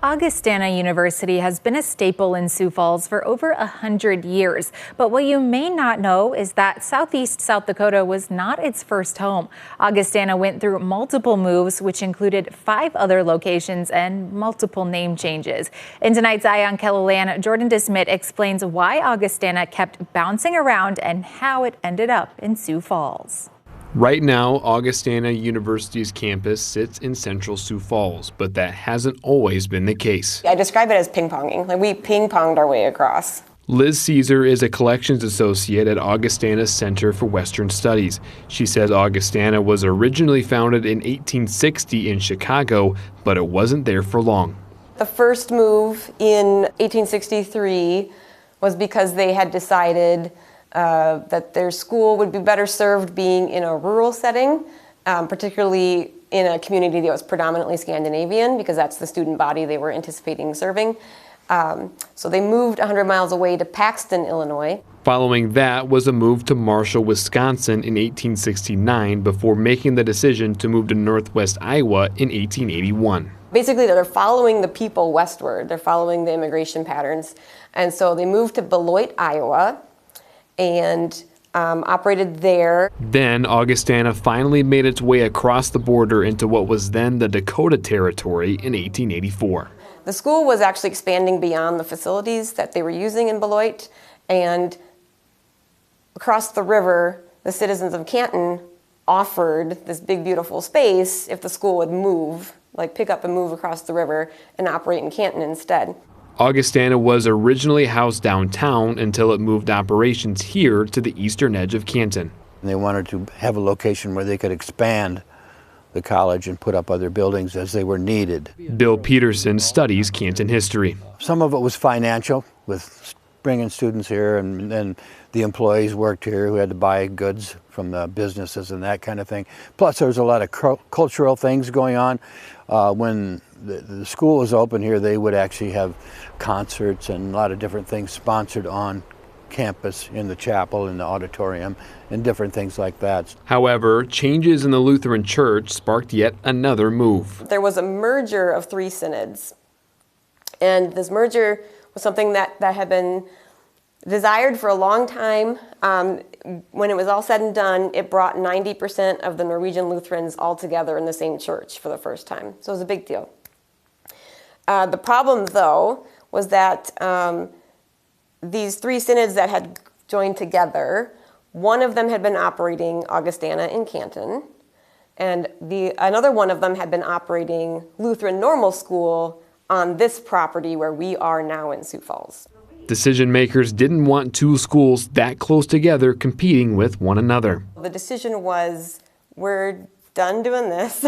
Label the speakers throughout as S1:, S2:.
S1: Augustana University has been a staple in Sioux Falls for over 100 years. But what you may not know is that Southeast South Dakota was not its first home. Augustana went through multiple moves, which included 5 other locations and multiple name changes. In tonight's Eye on KELOLAND, Jordan DeSmit explains why Augustana kept bouncing around and how it ended up in Sioux Falls.
S2: Right now, Augustana University's campus sits in central Sioux Falls, but that hasn't always been the case.
S3: I describe it as ping-ponging. Like, we ping-ponged our way across.
S2: Liz Caesar is a collections associate at Augustana's Center for Western Studies. She says Augustana was originally founded in 1860 in Chicago, but it wasn't there for long.
S3: The first move in 1863 was because they had decided that their school would be better served being in a rural setting, particularly in a community that was predominantly Scandinavian, because that's the student body they were anticipating serving. So they moved 100 miles away to Paxton, Illinois.
S2: Following that was a move to Marshall, Wisconsin in 1869 before making the decision to move to Northwest Iowa in 1881.
S3: Basically, they're following the people westward. They're following the immigration patterns. And so they moved to Beloit, Iowa, and operated there.
S2: Then Augustana finally made its way across the border into what was then the Dakota Territory in 1884.
S3: The school was actually expanding beyond the facilities that they were using in Beloit, and across the river, the citizens of Canton offered this big, beautiful space if the school would move, like pick up and move across the river and operate in Canton instead.
S2: Augustana was originally housed downtown until it moved operations here to the eastern edge of Canton.
S4: They wanted to have a location where they could expand the college and put up other buildings as they were needed.
S2: Bill Peterson studies Canton history.
S4: Some of it was financial, with bringing students here, and then the employees worked here who had to buy goods from the businesses and that kind of thing. Plus there was a lot of cultural things going on. When the school was open here, they would actually have concerts and a lot of different things sponsored on campus, in the chapel, in the auditorium, and different things like that.
S2: However, changes in the Lutheran Church sparked yet another move.
S3: There was a merger of 3 synods, and this merger was something that had been desired for a long time. When it was all said and done, it brought 90% of the Norwegian Lutherans all together in the same church for the first time. So it was a big deal. The problem, though, was that these 3 synods that had joined together, one of them had been operating Augustana in Canton, and another one of them had been operating Lutheran Normal School on this property where we are now in Sioux Falls.
S2: Decision makers didn't want 2 schools that close together competing with one another.
S3: The decision was, we're done doing this.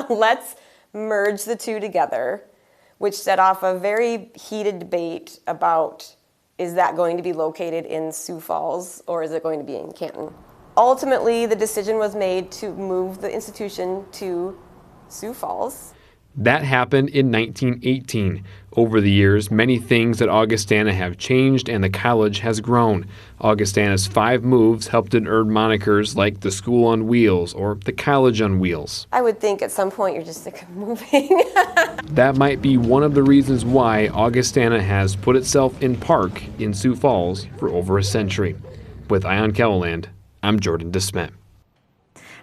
S3: Let's merge the 2 together, which set off a very heated debate about, is that going to be located in Sioux Falls or is it going to be in Canton? Ultimately, the decision was made to move the institution to Sioux Falls.
S2: That happened in 1918. Over the years, many things at Augustana have changed and the college has grown. Augustana's 5 moves helped it earn monikers like the School on Wheels or the College on Wheels.
S3: I would think at some point you're just sick of moving.
S2: That might be one of the reasons why Augustana has put itself in park in Sioux Falls for over a century. With Eye on KELOLAND, I'm Jordan DeSmit.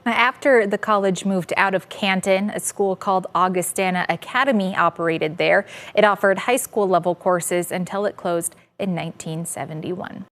S1: Now, after the college moved out of Canton, a school called Augustana Academy operated there. It offered high school level courses until it closed in 1971.